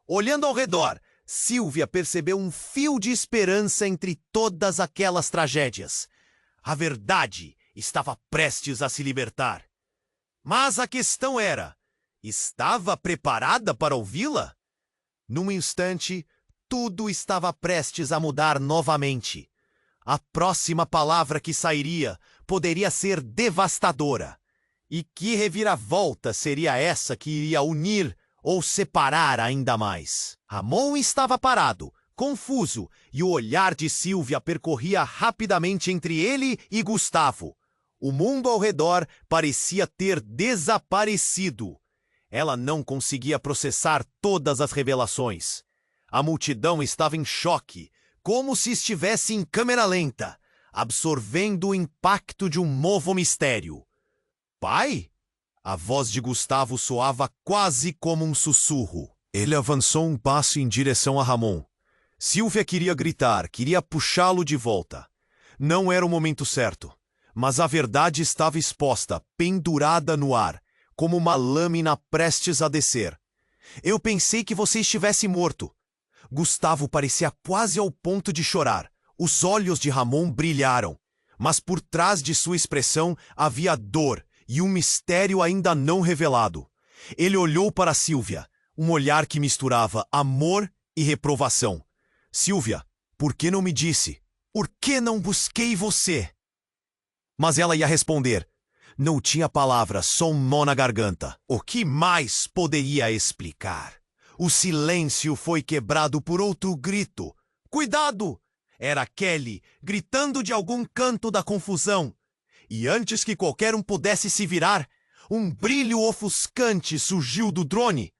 Olhando ao redor, Sílvia percebeu um fio de esperança entre todas aquelas tragédias. A verdade estava prestes a se libertar. Mas a questão era, estava preparada para ouvi-la? Num instante, tudo estava prestes a mudar novamente. A próxima palavra que sairia poderia ser devastadora. E que reviravolta seria essa que iria unir ou separar ainda mais? Ramon estava parado, confuso, e o olhar de Sílvia percorria rapidamente entre ele e Gustavo. O mundo ao redor parecia ter desaparecido. Ela não conseguia processar todas as revelações. A multidão estava em choque, como se estivesse em câmera lenta, absorvendo o impacto de um novo mistério. Pai? A voz de Gustavo soava quase como um sussurro. Ele avançou um passo em direção a Ramon. Sílvia queria gritar, queria puxá-lo de volta. Não era o momento certo, mas a verdade estava exposta, pendurada no ar, como uma lâmina prestes a descer. Eu pensei que você estivesse morto. Gustavo parecia quase ao ponto de chorar. Os olhos de Ramon brilharam, mas por trás de sua expressão havia dor e um mistério ainda não revelado. Ele olhou para Sílvia, um olhar que misturava amor e reprovação. Sílvia, por que não me disse? Por que não busquei você? Mas ela ia responder. Não tinha palavras, só um nó na garganta. O que mais poderia explicar? O silêncio foi quebrado por outro grito. Cuidado! Era Kelly gritando de algum canto da confusão. E antes que qualquer um pudesse se virar, um brilho ofuscante surgiu do drone.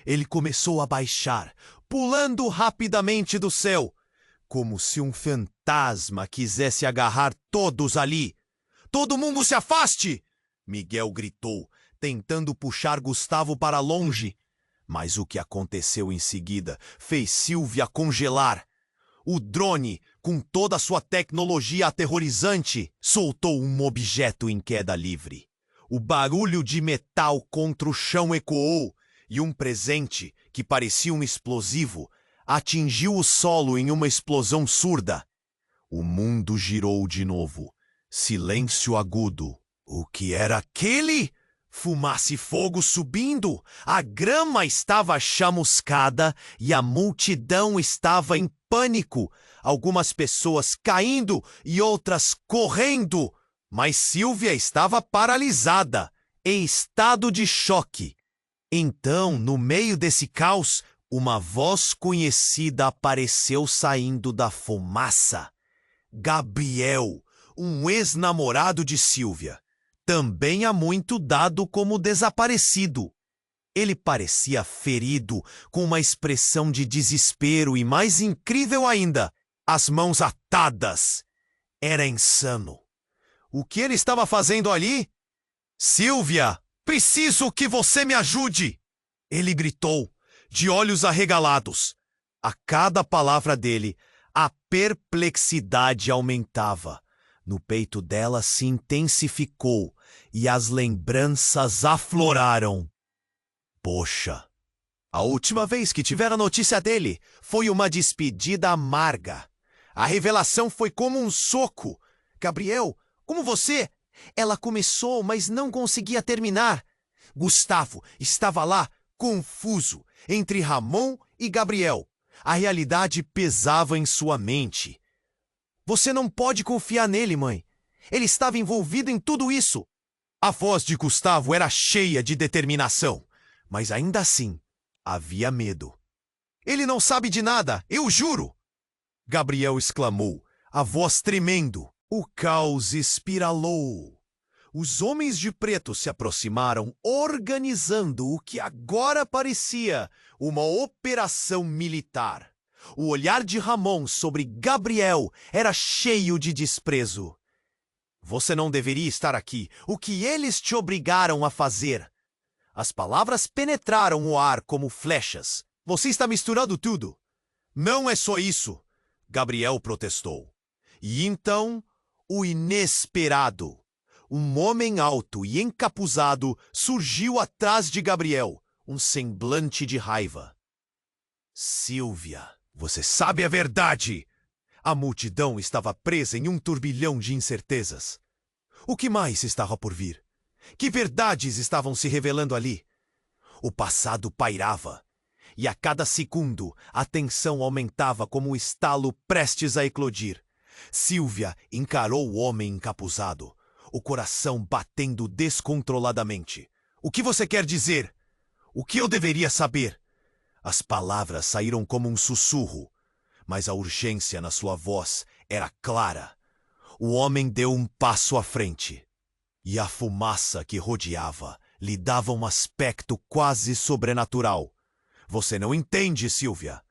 Ele começou a baixar, pulando rapidamente do céu, como se um fantasma quisesse agarrar todos ali. Todo mundo se afaste! Miguel gritou, tentando puxar Gustavo para longe. Mas o que aconteceu em seguida fez Sílvia congelar. O drone com toda a sua tecnologia aterrorizante, soltou um objeto em queda livre. O barulho de metal contra o chão ecoou e um presente, que parecia um explosivo, atingiu o solo em uma explosão surda. O mundo girou de novo. Silêncio agudo. O que era aquele? Fumaça e fogo subindo. A grama estava chamuscada e a multidão estava em pânico. Algumas pessoas caindo e outras correndo. Mas Silvia estava paralisada, em estado de choque. Então, no meio desse caos, uma voz conhecida apareceu saindo da fumaça. Gabriel, um ex-namorado de Silvia, também há muito dado como desaparecido. Ele parecia ferido, com uma expressão de desespero e, mais incrível ainda, as mãos atadas. Era insano. O que ele estava fazendo ali? Silvia, preciso que você me ajude! Ele gritou, de olhos arregalados. A cada palavra dele, a perplexidade aumentava. No peito dela se intensificou e as lembranças afloraram. Poxa, a última vez que tivera notícia dele foi uma despedida amarga. A revelação foi como um soco. Gabriel, como você? Ela começou, mas não conseguia terminar. Gustavo estava lá, confuso, entre Ramon e Gabriel. A realidade pesava em sua mente. Você não pode confiar nele, mãe. Ele estava envolvido em tudo isso. A voz de Gustavo era cheia de determinação, mas ainda assim havia medo. Ele não sabe de nada, eu juro! Gabriel exclamou, a voz tremendo. O caos espiralou. Os homens de preto se aproximaram, organizando o que agora parecia uma operação militar. O olhar de Ramon sobre Gabriel era cheio de desprezo. Você não deveria estar aqui. O que eles te obrigaram a fazer? As palavras penetraram o ar como flechas. Você está misturando tudo. Não é só isso, Gabriel protestou. E então, o inesperado. Um homem alto e encapuzado surgiu atrás de Gabriel, um semblante de raiva. Silvia, você sabe a verdade! A multidão estava presa em um turbilhão de incertezas. O que mais estava por vir? Que verdades estavam se revelando ali? O passado pairava, e a cada segundo a tensão aumentava como um estalo prestes a eclodir. Silvia encarou o homem encapuzado, o coração batendo descontroladamente. O que você quer dizer? O que eu deveria saber? As palavras saíram como um sussurro, mas a urgência na sua voz era clara. O homem deu um passo à frente, e a fumaça que rodeava lhe dava um aspecto quase sobrenatural. Você não entende, Silvia.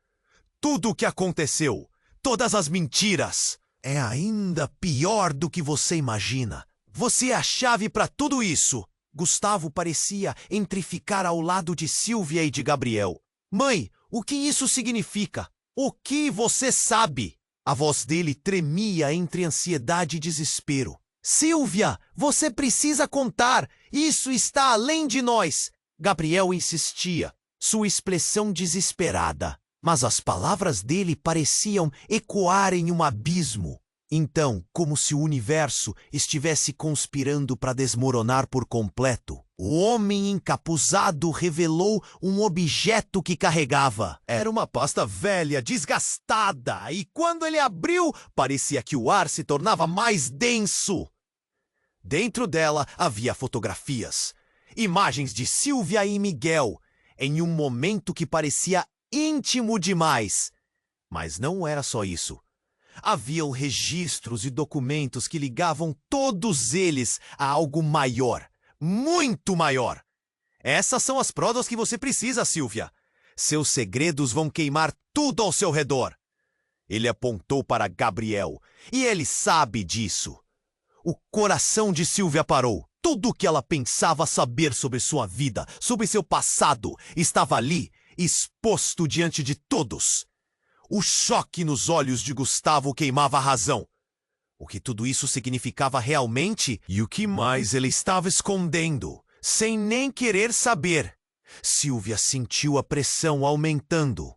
Tudo o que aconteceu, todas as mentiras, é ainda pior do que você imagina. Você é a chave para tudo isso. Gustavo parecia entre ficar ao lado de Silvia e de Gabriel. Mãe, o que isso significa? O que você sabe? A voz dele tremia entre ansiedade e desespero. Silvia, você precisa contar. Isso está além de nós. Gabriel insistia, sua expressão desesperada. Mas as palavras dele pareciam ecoar em um abismo. Então, como se o universo estivesse conspirando para desmoronar por completo, o homem encapuzado revelou um objeto que carregava. Era uma pasta velha, desgastada, e quando ele abriu, parecia que o ar se tornava mais denso. Dentro dela havia fotografias, imagens de Silvia e Miguel, em um momento que parecia íntimo demais. Mas não era só isso. Haviam registros e documentos que ligavam todos eles a algo maior, muito maior. Essas são as provas que você precisa, Silvia. Seus segredos vão queimar tudo ao seu redor. Ele apontou para Gabriel, e ele sabe disso. O coração de Silvia parou. Tudo o que ela pensava saber sobre sua vida, sobre seu passado, estava ali, exposto diante de todos. O choque nos olhos de Gustavo queimava a razão. O que tudo isso significava realmente e o que mais ele estava escondendo, sem nem querer saber. Silvia sentiu a pressão aumentando.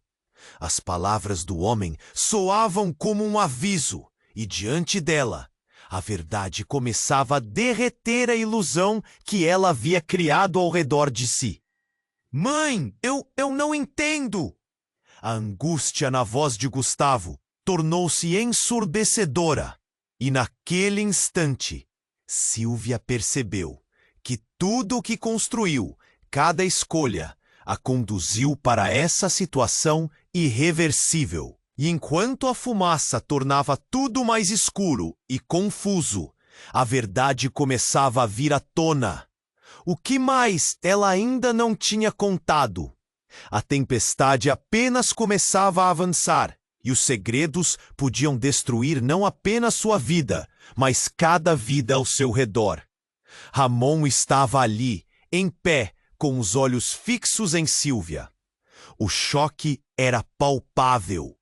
As palavras do homem soavam como um aviso, e diante dela, a verdade começava a derreter a ilusão que ela havia criado ao redor de si. Mãe, eu não entendo! A angústia na voz de Gustavo tornou-se ensurdecedora. E naquele instante, Silvia percebeu que tudo o que construiu, cada escolha, a conduziu para essa situação irreversível. E enquanto a fumaça tornava tudo mais escuro e confuso, a verdade começava a vir à tona. O que mais ela ainda não tinha contado? A tempestade apenas começava a avançar, e os segredos podiam destruir não apenas sua vida, mas cada vida ao seu redor. Ramon estava ali, em pé, com os olhos fixos em Silvia. O choque era palpável.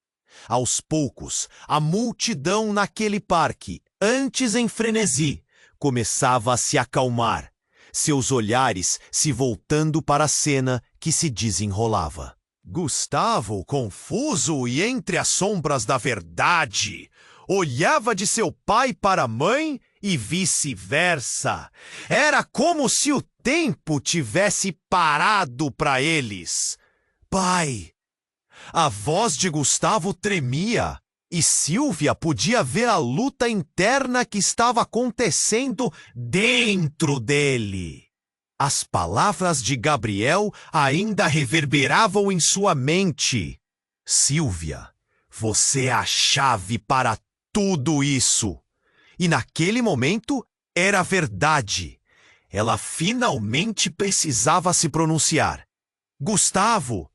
Aos poucos, a multidão naquele parque, antes em frenesi, começava a se acalmar, seus olhares se voltando para a cena que se desenrolava. Gustavo, confuso e entre as sombras da verdade, olhava de seu pai para a mãe e vice-versa. Era como se o tempo tivesse parado para eles. Pai! A voz de Gustavo tremia e Silvia podia ver a luta interna que estava acontecendo dentro dele. As palavras de Gabriel ainda reverberavam em sua mente. Silvia, você é a chave para tudo isso. E naquele momento era verdade. Ela finalmente precisava se pronunciar. Gustavo,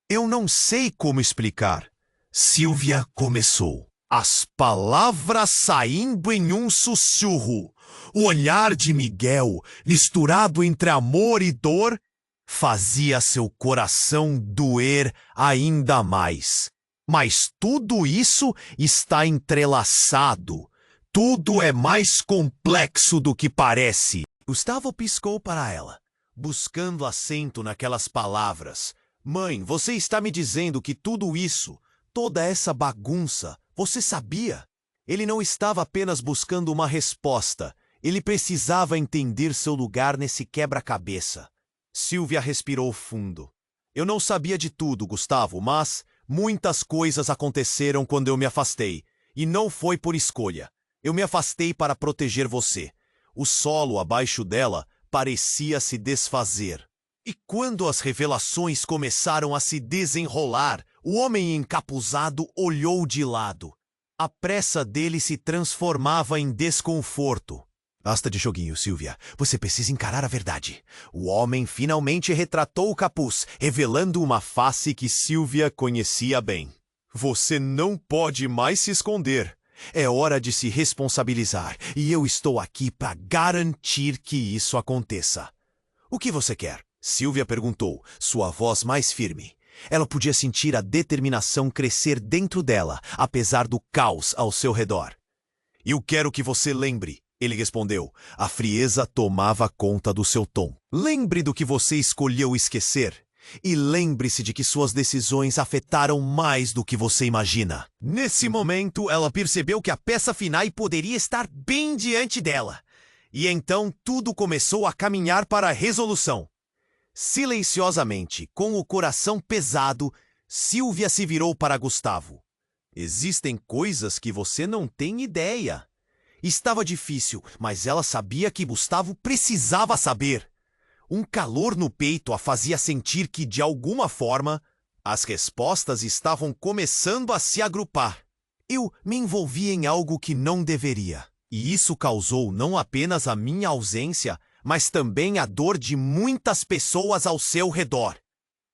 eu não sei como explicar. Silvia começou. As palavras saindo em um sussurro. O olhar de Miguel, misturado entre amor e dor, fazia seu coração doer ainda mais. Mas tudo isso está entrelaçado. Tudo é mais complexo do que parece. Gustavo piscou para ela, buscando assento naquelas palavras. Mãe, você está me dizendo que tudo isso, toda essa bagunça, você sabia? Ele não estava apenas buscando uma resposta. Ele precisava entender seu lugar nesse quebra-cabeça. Silvia respirou fundo. Eu não sabia de tudo, Gustavo, mas muitas coisas aconteceram quando eu me afastei. E não foi por escolha. Eu me afastei para proteger você. O solo abaixo dela parecia se desfazer. E quando as revelações começaram a se desenrolar, o homem encapuzado olhou de lado. A pressa dele se transformava em desconforto. Basta de joguinho, Silvia. Você precisa encarar a verdade. O homem finalmente retratou o capuz, revelando uma face que Silvia conhecia bem. Você não pode mais se esconder. É hora de se responsabilizar, e eu estou aqui para garantir que isso aconteça. O que você quer? Silvia perguntou, sua voz mais firme. Ela podia sentir a determinação crescer dentro dela, apesar do caos ao seu redor. Eu quero que você lembre, ele respondeu. A frieza tomava conta do seu tom. Lembre do que você escolheu esquecer. E lembre-se de que suas decisões afetaram mais do que você imagina. Nesse momento, ela percebeu que a peça final poderia estar bem diante dela. E então tudo começou a caminhar para a resolução. Silenciosamente, com o coração pesado, Silvia se virou para Gustavo. Existem coisas que você não tem ideia. Estava difícil, mas ela sabia que Gustavo precisava saber. Um calor no peito a fazia sentir que, de alguma forma, as respostas estavam começando a se agrupar. Eu me envolvi em algo que não deveria. E isso causou não apenas a minha ausência, mas também a dor de muitas pessoas ao seu redor.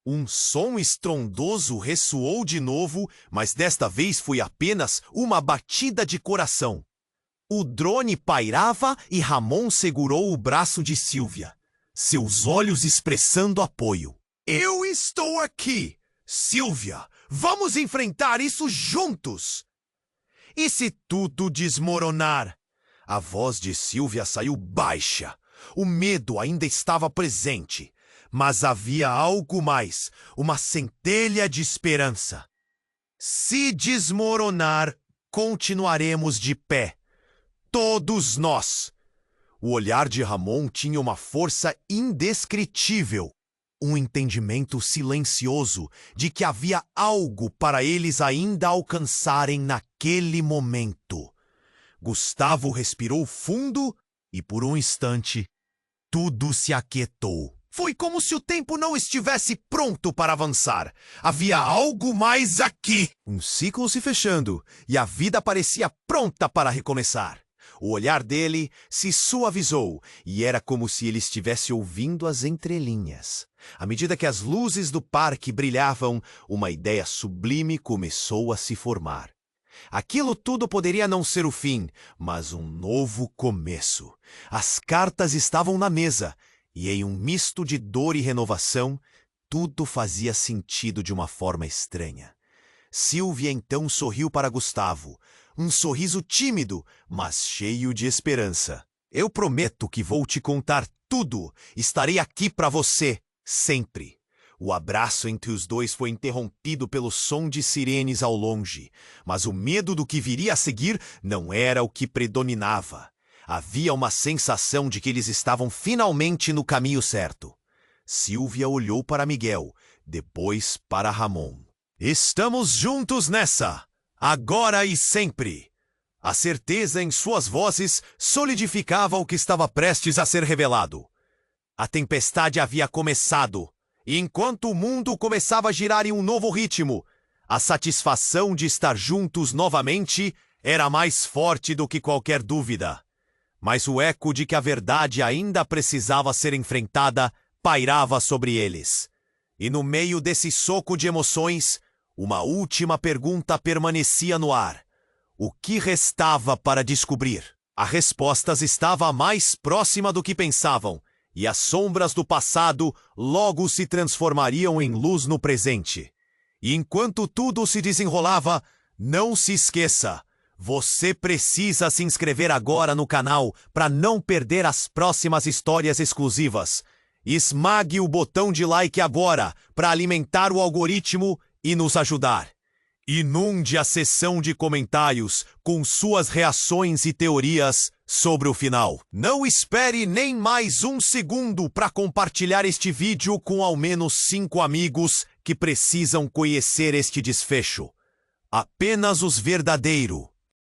Um som estrondoso ressoou de novo, mas desta vez foi apenas uma batida de coração. O drone pairava e Ramon segurou o braço de Silvia, seus olhos expressando apoio. Eu estou aqui! Silvia, Vamos enfrentar isso juntos! E se tudo desmoronar? A voz de Sylvia saiu baixa. O medo ainda estava presente, mas havia algo mais, uma centelha de esperança. Se desmoronar, continuaremos de pé. Todos nós. O olhar de Ramon tinha uma força indescritível. Um entendimento silencioso de que havia algo para eles ainda alcançarem naquele momento. Gustavo respirou fundo e, por um instante, tudo se aquietou. Foi como se o tempo não estivesse pronto para avançar. Havia algo mais aqui. Um ciclo se fechando e a vida parecia pronta para recomeçar. O olhar dele se suavizou e era como se ele estivesse ouvindo as entrelinhas. À medida que as luzes do parque brilhavam, uma ideia sublime começou a se formar. Aquilo tudo poderia não ser o fim, mas um novo começo. As cartas estavam na mesa, e em um misto de dor e renovação, tudo fazia sentido de uma forma estranha. Sylvia então sorriu para Gustavo, um sorriso tímido, mas cheio de esperança. Eu prometo que vou te contar tudo. Estarei aqui para você, sempre. O abraço entre os dois foi interrompido pelo som de sirenes ao longe, mas o medo do que viria a seguir não era o que predominava. Havia uma sensação de que eles estavam finalmente no caminho certo. Sylvia olhou para Miguel, depois para Ramon. Estamos juntos nessa, agora e sempre. A certeza em suas vozes solidificava o que estava prestes a ser revelado. A tempestade havia começado. E enquanto o mundo começava a girar em um novo ritmo, a satisfação de estar juntos novamente era mais forte do que qualquer dúvida. Mas o eco de que a verdade ainda precisava ser enfrentada pairava sobre eles. E no meio desse soco de emoções, uma última pergunta permanecia no ar. O que restava para descobrir? A resposta estava mais próxima do que pensavam. E as sombras do passado logo se transformariam em luz no presente. E enquanto tudo se desenrolava, não se esqueça, você precisa se inscrever agora no canal para não perder as próximas histórias exclusivas. Esmague o botão de like agora para alimentar o algoritmo e nos ajudar. Inunde a seção de comentários com suas reações e teorias sobre o final. Não espere nem mais um segundo para compartilhar este vídeo com ao menos 5 amigos que precisam conhecer este desfecho. Apenas os verdadeiros